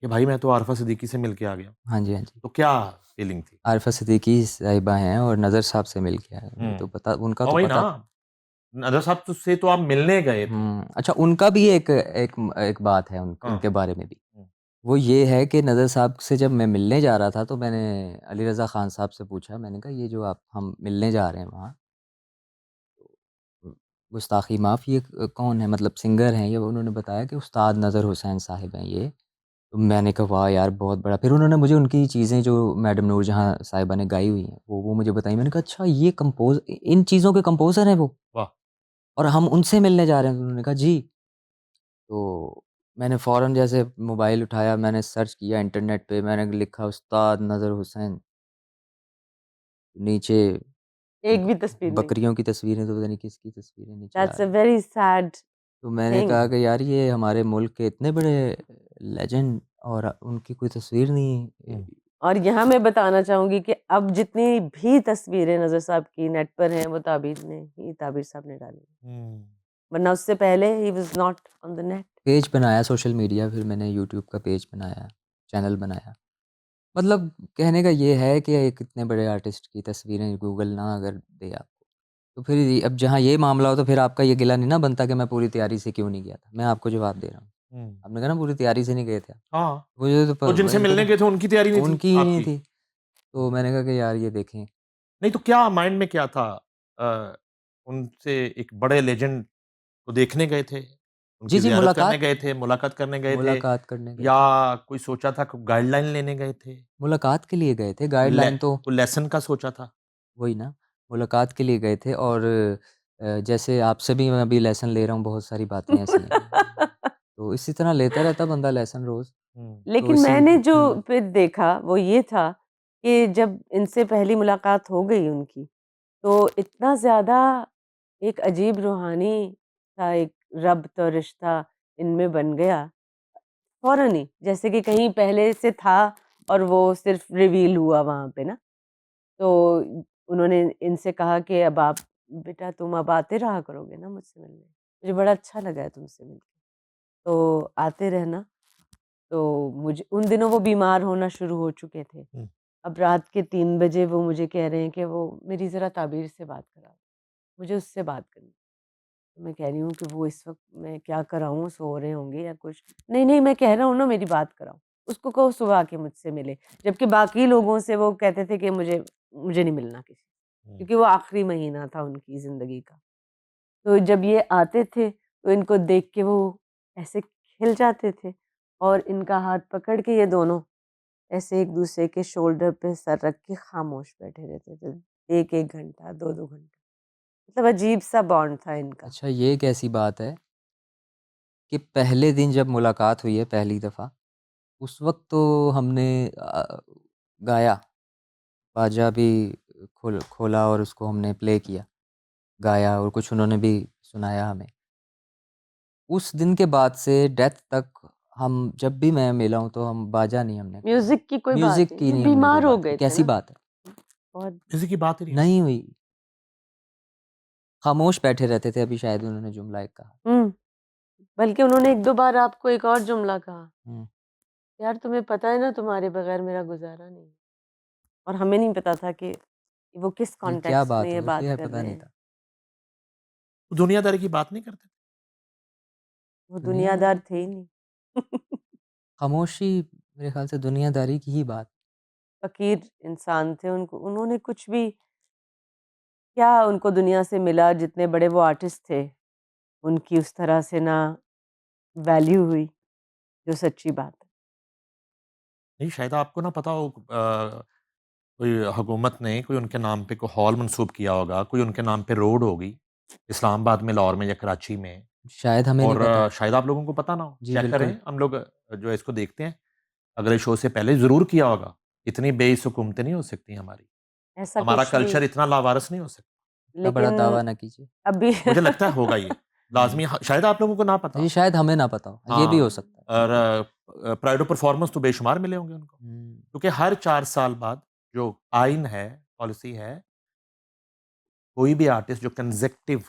कि भाई मैं तो आरफा सिद्दीकी से मिल के आ गया, हाँ जी, हाँ जी। तो क्या फीलिंग थी? आरिफ़ा सिद्दीकी साहिबा हैं और नज़र साहब से मिल के आए। वो तो पता, उनका और तो वही ना, पता। नज़र साहब तो से तो आप मिलने गए थे। अच्छा, उनका भी एक बात है हाँ। उनके बारे में भी। हुँ, वो ये है कि नज़र साहब से जब मैं मिलने जा रहा था तो मैंने अली रज़ा ख़ान साहब से पूछा, मैंने कहा ये जो आप हम मिलने जा रहे हैं वहाँ, गुस्ताख़ी माफ़, ये कौन है, मतलब सिंगर हैं ये? उन्होंने बताया कि उस्ताद नज़र हुसैन साहिब हैं ये। तो मैंने कहा वाह यार, बहुत बड़ा। फिर उन्होंने मुझे उनकी चीज़ें जो मैडम नूरजहाँ साहिबा ने गाई हुई हैं वो मुझे बताई। मैंने कहा अच्छा, ये इन चीज़ों के कंपोज़र हैं वो, वाह! और हम उनसे मिलने जा रहे हैं? तो उन्होंने कहा जी। तो मैंने फ़ौरन जैसे मोबाइल उठाया, मैंने सर्च किया इंटरनेट पे, मैंने लिखा उस्ताद नज़र हुसैन, नीचे एक ब भी तस्वीर नहीं। बकरियों की तस्वीरें, तो पता नहीं किसकी तस्वीरें नीचे आ दैट्स अ रही हैं। वेरी सैड तो मैंने थिंग। कहा कि यार ये हमारे मुल्क के इतने बड़े लेजेंड और उनकी कोई तस्वीर नहीं है। हुँ, और यहाँ मैं बताना चाहूँगी कि अब जितनी भी तस्वीरें नज़र साहब की नेट पर हैं, वो ताबिर साहब ने डाली, हुँ। वरना उससे पहले he was not on the net. Page बनाया सोशल मीडिया, फिर मैंने यूट्यूब का पेज बनाया, चैनल बनाया। मतलब कहने का ये है कि एक इतने बड़े आर्टिस्ट की तस्वीरें गूगल ना अगर दे आपको, तो फिर अब जहाँ ये मामला हो तो फिर आपका ये गिला नहीं ना बनता कि मैं पूरी तैयारी से क्यों नहीं गया था। मैं आपको जवाब दे रहा हूँ। हुँ। आपने कहा ना पूरी तैयारी से नहीं गए थे आप। हाँ, मुझे तो तो जिनसे वही तो मिलने गए थे उनकी तैयारी नहीं थी, उनकी ही नहीं आपकी? थी। तो मैंने कहा कि यार ये देखें। नहीं तो क्या माइंड में क्या था? उनसे एक बड़े लेजेंड को देखने गए थे? जी, उनकी जी, ज़ियारत करने गए थे, मुलाकात करने गए थे मुलाकात करने गए या थे। कोई सोचा था कि गाइडलाइन लेने गए थे? मुलाकात के लिए गए थे, ले गाइडलाइन तो कोई लेसन का सोचा था? वही ना, मुलाकात के लिए गए थे। और जैसे आपसे भी मैं अभी लेसन ले रहा हूँ, बहुत सारी बातें ऐसी हैं। तो इसी तरह लेता रहता बंदा लेसन रोज़। हुँ, तो लेकिन इसी मैंने जो फिर देखा वो ये था कि जब इनसे पहली मुलाकात हो गई उनकी, तो इतना ज़्यादा एक अजीब रूहानी सा एक रब्त और रिश्ता इनमें बन गया फ़ौरन ही, जैसे कि कहीं पहले से था और वो सिर्फ़ रिवील हुआ वहाँ पे ना। तो उन्होंने इनसे कहा कि अब आप बेटा तुम अब आते रहा करोगे ना मुझसे मिलने, मुझे बड़ा अच्छा लगा है तुमसे मिलके, तो आते रहना। तो मुझे उन दिनों वो बीमार होना शुरू हो चुके थे। हुँ, अब रात के 3 बजे वो मुझे कह रहे हैं कि वो मेरी ज़रा ताबीर से बात कराओ, मुझे उससे बात करनी है। तो मैं कह रही हूँ कि वो इस वक़्त मैं क्या कराऊँ, सो रहे होंगे या कुछ। नहीं, नहीं मैं कह रहा हूँ ना मेरी बात कराओ। उसको कहो सुबह आके मुझसे मिले। जबकि बाकी लोगों से वो कहते थे कि मुझे मुझे नहीं मिलना किसी से, हुँ। क्योंकि वो आखिरी महीना था उनकी ज़िंदगी का। तो जब ये आते थे, तो इनको देख के वो ऐसे खिल जाते थे और इनका हाथ पकड़ के ये दोनों ऐसे एक-दूसरे के शोल्डर पे सर रख के खामोश बैठे रहते थे। 1-1 घंटा, 2-2 घंटा। मतलब अजीब-सा बॉन्ड था इनका। अच्छा, ये एक ऐसी बात है कि पहले दिन जब मुलाकात हुई है पहली दफ़ा, उस वक़्त तो हमने गाया, बाजा भी खोला और उसको हमने प्ले किया, गाया और कुछ उन्होंने भी सुनाया हमें। उस दिन के बाद से डेथ तक हम जब भी मैं मिला हूँ तो हम बाजा नहीं हमने खोला। म्यूज़िक की कोई बात म्यूज़िक नहीं, की ये नहीं हमने कोई बीमार हो बात की। गए थे कैसी ना, बात है? बहुत। किसी की बात ही नहीं हुई। नहीं हुई। खामोश बैठे रहते थे, अभी शायद उन्होंने जुमला एक कहा। हुँ, बल्कि उन्होंने 1-2 बार आपको एक और जुमला कहा, हुँ। यार तुम्हें पता है ना तुम्हारे बगैर मेरा गुज़ारा नहीं है। और हमें नहीं पता था कि वो किस ये क्या कॉन्टेक्स्ट में बात ये हुई बात थी, कर पता रहे नहीं हैं। था। वो दुनियादारी की बात नहीं करते थे। वो दुनियादारी दुनियादार थे ही नहीं। खामोशी, मेरे ख़्याल से दुनियादारी की ही बात। फ़कीर इंसान थे, उनको उन्होंने कुछ भी क्या उनको दुनिया से मिला, जितने बड़े वो आर्टिस्ट थे, उनकी उस तरह से ना वैल्यू हुई, जो सच्ची बात है। नहीं शायद आपको ना पता हो कोई हुकूमत ने कोई उनके नाम पे कोई हॉल मंसूब किया होगा, कोई उनके नाम पे रोड होगी, इस्लामाबाद में, लाहौर में या कराची में शायद हमें नहीं और पता। शायद आप लोगों को पता ना हो। जी, चेक करें, बिल्कुल। हम लोग जो है इसको देखते हैं, अगले शो से पहले ज़रूर किया होगा। इतनी बेइस हुकूमतें नहीं हो सकती हमारी। ऐसा हमारा कुछ भी, कल्चर इतना लावारिस नहीं हो सकता। इतना बड़ा लेकिन दावा ना कीजिए। अभी मुझे लगता है होगा ये, हुँ। लाज़मी शायद आप लोगों को ना पता जी, हो। शायद हमें ना पता हो। ये भी हो हाँ, सकता है, और बिल्कुल। प्राइड ऑफ परफॉर्मेंस तो बेशुमार मिले होंगे उनको। हुँ। क्योंकि हर 4 साल बाद जो आइन है, पॉलिसी है, कोई भी आर्टिस्ट जो कंसेक्टिव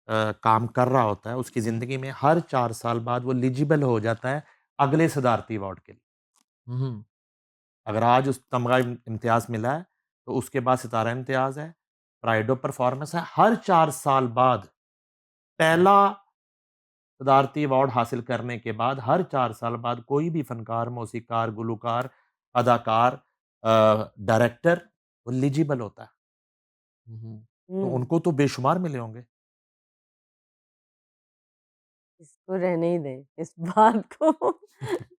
काम कर रहा होता है, उसकी ज़िंदगी में हर 4 साल बाद वो एलिजिबल हो जाता है अगले सदारती अवार्ड के लिए। हुँ। अगर आज उस तमगा इम्तियाज़ मिला है, तो उसके बाद सितारा इम्तियाज़ है, प्राइड ऑफ परफॉर्मेंस है। हर 4 साल बाद पहला सदारती अवार्ड हासिल करने के बाद हर 4 साल बाद कोई भी फ़नकार, मौसीक़ार, गुलूकार, अदाकार, डायरेक्टर एलिजिबल होता है। हुँ, हुँ। तो हुँ, उनको तो बेशुमार मिले होंगे। इसको रहने ही दें, इस बात को अभी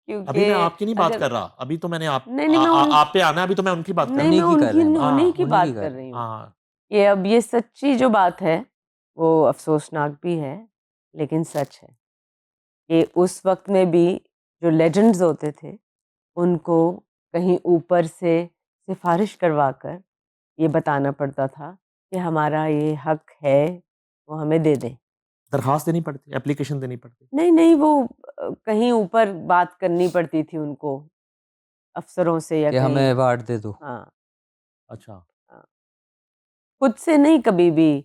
क्योंकि मैं आपकी नहीं बात अगर कर रहा, अभी तो मैंने नहीं, नहीं मैं उन आप पे आना है, अभी तो मैं उनकी बात कर नहीं रहा मैं उन्हीं की कर उनकी रहे हैं बात, उन्हीं हूँ। की हाँ, उन्हीं की बात कर कर रहे हैं। रही हूँ। हाँ। ये अब ये सच्ची जो बात है, वो अफ़सोसनाक भी है, लेकिन सच है। कि उस वक़्त में भी जो लेजेंड्स होते थे, उनको कहीं ऊपर से सिफ़ारिश करवा कर ये बताना पड़ता था कि हमारा ये हक है, वो हमें दे दें। दरख़्वास्त देनी पड़ती, एप्लीकेशन देनी पड़ती। नहीं, नहीं वो कहीं ऊपर बात करनी पड़ती थी उनको, अफ़सरों से या कि हमें कहीं। अवार्ड दे दो। हाँ, अच्छा। हाँ। खुद से नहीं कभी भी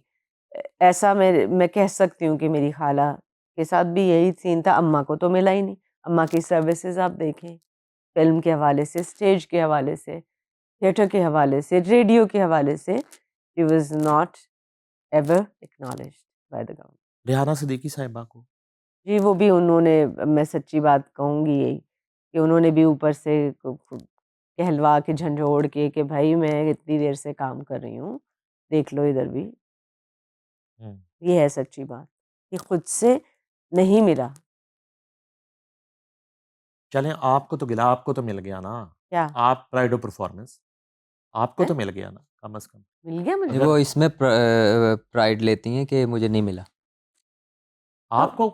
ऐसा मैं कह सकती हूँ कि मेरी ख़ाला के साथ भी यही सीन था, अम्मा को तो मिला ही नहीं। अम्मा की सर्विसेज़ आप देखें, फ़िल्म के हवाले से, स्टेज के हवाले से, थिएटर के हवाले से, रेडियो के हवाले से, she was not ever acknowledged by the government. Rehana Siddiqui साहिबा को जी, वो भी उन्होंने मैं सच्ची बात कहूँगी यही कि उन्होंने भी ऊपर से कहलवा के झंझोड़ के कि भाई मैं इतनी देर से काम कर रही हूँ, देख लो इधर भी। हुँ। ये है सच्ची बात कि खुद से नहीं मिला। चलें आपको तो मिल गया ना। क्या? आप प्राइड ऑफ परफॉर्मेंस, आपको हैं? तो मिल गया ना, कम से कम। मिल गया नहीं, मुझे? वो अगर इसमें प्राइड लेती हैं कि मुझे नहीं मिला। तो आपको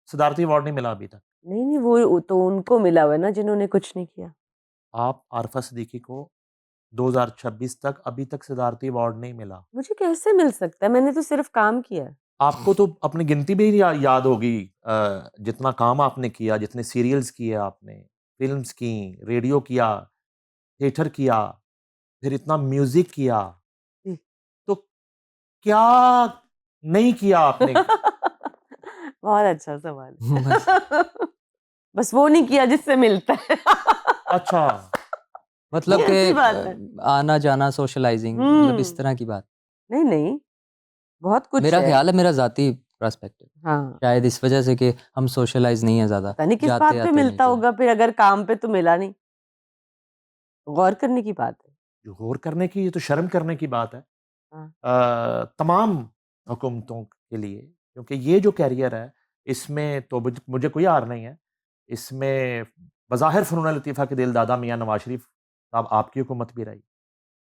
सदारती अवार्ड नहीं मिला अभी तक। नहीं, नहीं वो तो उनको मिला हुआ है ना जिन्होंने कुछ नहीं किया। आप आरफ़ा सिद्दीकी को 2026 तक अभी तक सदारती अवार्ड नहीं मिला। मुझे कैसे मिल सकता है? मैंने तो सिर्फ़ काम किया है। आपको तो अपनी गिनती भी याद होगी, जितना काम आपने किया, जितने सीरियल्स किए आपने, फ़िल्म्स की, रेडियो किया, थिएटर किया, फिर इतना म्यूज़िक किया, जी। तो क्या नहीं किया आपने? बहुत अच्छा सवाल बस है। बस वो नहीं किया जिससे मिलता है। अच्छा, मतलब वो कि ऐसी बात है। आना-जाना, सोशलाइज़िंग मतलब इस हुँ। तरह की बात। नहीं, नहीं, बहुत कुछ मेरा है। ख़्याल है मेरा ज़ाती पर्सपेक्टिव हाँ, शायद इस वज़ह से कि हम सोशलाइज़ नहीं है ज़्यादा, पता नहीं किस बात पे जाते-आते नहीं मिलता थे। होगा फिर अगर काम पे तो मिला नहीं। गौर करने की बात है। गौर करने की, ये तो शर्म करने की बात है। हाँ। तमाम हुकूमतों के लिए, क्योंकि ये जो कैरियर है, इसमें तो मुझे कोई आर नहीं है। इसमें बज़ाहिर फ़नून लतीफ़ा के दिलदादा मियाँ नवाज़ शरीफ साहब आपकी हुकूमत भी रही,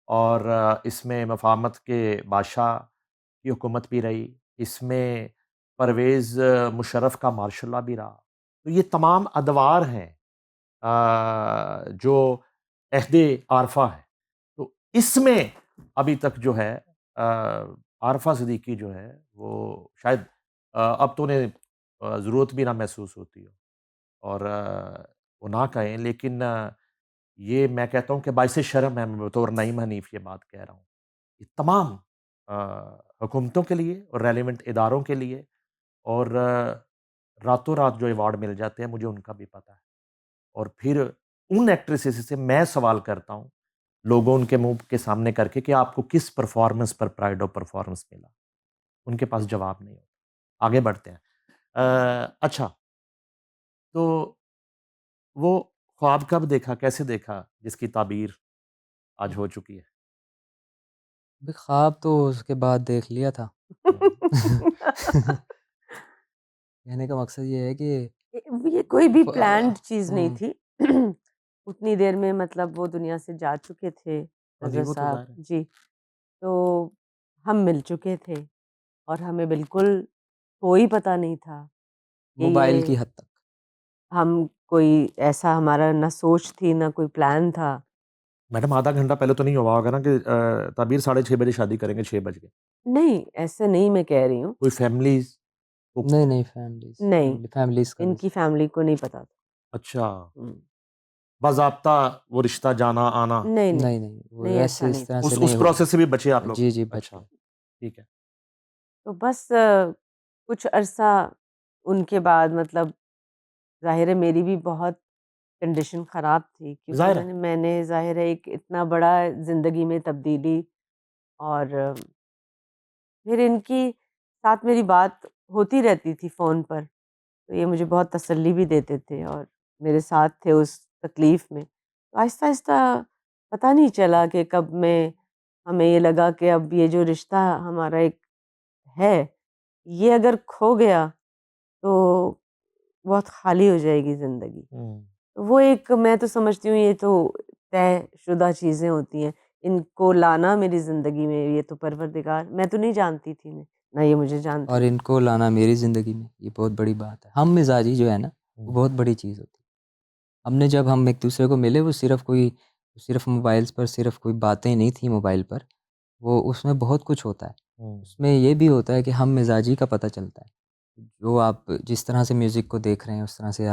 और इसमें मफ़ाहमत के बादशाह की हुकूमत भी रही, इसमें परवेज़ मुशर्रफ का मार्शल लॉ भी रहा। तो ये तमाम अदवार हैं जो अहदे आरफ़ा है। तो इसमें अभी तक जो है आरफ़ा सिद्दीकी जो है वो शायद अब तो उन्हें ज़रूरत भी ना महसूस होती हो, और वो ना कहें, लेकिन ये मैं कहता हूँ कि बाइसे शर्म है, मैं बतौर नईम हनीफ़ ये बात कह रहा हूँ। ये तमाम हुकूमतों के लिए और रेलेवेंट इदारों के लिए, और रातों-रात जो अवार्ड मिल जाते हैं, मुझे उनका भी पता है। और फिर उन एक्ट्रेसेस से मैं सवाल करता हूँ, लोगों उनके मुँह के सामने करके, कि आपको किस परफ़ॉर्मेंस पर प्राइड ऑफ परफ़ॉर्मेंस मिला? उनके पास जवाब नहीं होता। आगे बढ़ते हैं। अच्छा, तो वो ख्वाब कब देखा, कैसे देखा, जिसकी ताबीर आज हो चुकी है? अभी ख्वाब तो उसके बाद देख लिया था। हुँ। कहने का मकसद ये है कि ये कोई भी फ प्लान्ड चीज़ नहीं हुँ, थी। उतनी देर में मतलब वो दुनिया से जा चुके थे हाँ जी, रज़ा वो तो साहब। ज़ाहिर है। जी, तो हम मिल चुके थे और हमें बिल्कुल कोई पता नहीं था कि मोबाइल की ये हद तक। हम कोई ऐसा हमारा ना सोच थी, ना कोई प्लान था। मैडम आधा घंटा पहले तो नहीं हुआ होगा ना कि ताबीर 6:30 बजे शादी करेंगे, 6 बज गए। नहीं, ऐसे नहीं मैं कह रही हूँ। कोई फैमिलीज़ को नहीं, नहीं फैमिलीज़ नहीं, फैमिलीज़ का इनकी वैसे। फैमिली को नहीं पता था। अच्छा, हुँ। बाज़ाब्ता वो रिश्ता जाना-आना, नहीं, नहीं, नहीं, नहीं, वो नहीं ऐसा ऐसे नहीं इस तरह था। से उस नहीं हुआ। प्रोसेस से भी बचे आप लोग? जी, जी, बच अच्छा, गए। ठीक है। तो बस कुछ अरसा उनके बाद मतलब ज़ाहिर है मेरी भी बहुत कंडीशन ख़राब थी क्योंकि ज़ाहिर है। मैंने ज़ाहिर है एक इतना बड़ा ज़िंदगी में तब्दीली और फिर इनकी साथ मेरी बात होती रहती थी फ़ोन पर, तो ये मुझे बहुत तसल्ली भी देते थे और मेरे साथ थे उस तकलीफ़ में। तो आहिस्ता-आहिस्ता पता नहीं चला कि कब मैं हमें ये लगा कि अब ये जो रिश्ता हमारा एक है, ये अगर खो गया तो बहुत खाली हो जाएगी ज़िंदगी। हुँ। तो वो एक मैं तो समझती हूँ ये तो तयशुदा चीज़ें होती हैं। इनको लाना मेरी ज़िंदगी में ये तो परवरदिगार मैं तो नहीं जानती थी इन्हें, ना ये मुझे जानते और थे। इनको लाना मेरी ज़िंदगी में, ये बहुत बड़ी बात है। हम-मिज़ाजी जो है ना, वो हुँ। बहुत बड़ी चीज़ होती है। हमने जब हम एक-दूसरे को मिले, वो सिर्फ़ मोबाइल्स पर सिर्फ़ कोई बातें नहीं थी मोबाइल पर, वो उसमें बहुत कुछ होता है। हुँ। उसमें ये भी होता है कि हम-मिज़ाजी का पता चलता है। जो आप जिस तरह से म्यूज़िक को देख रहे हैं, उस तरह से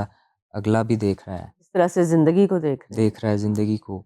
अगला भी देख रहा है। इस तरह से ज़िंदगी को देख रहे हैं। ज़िंदगी को।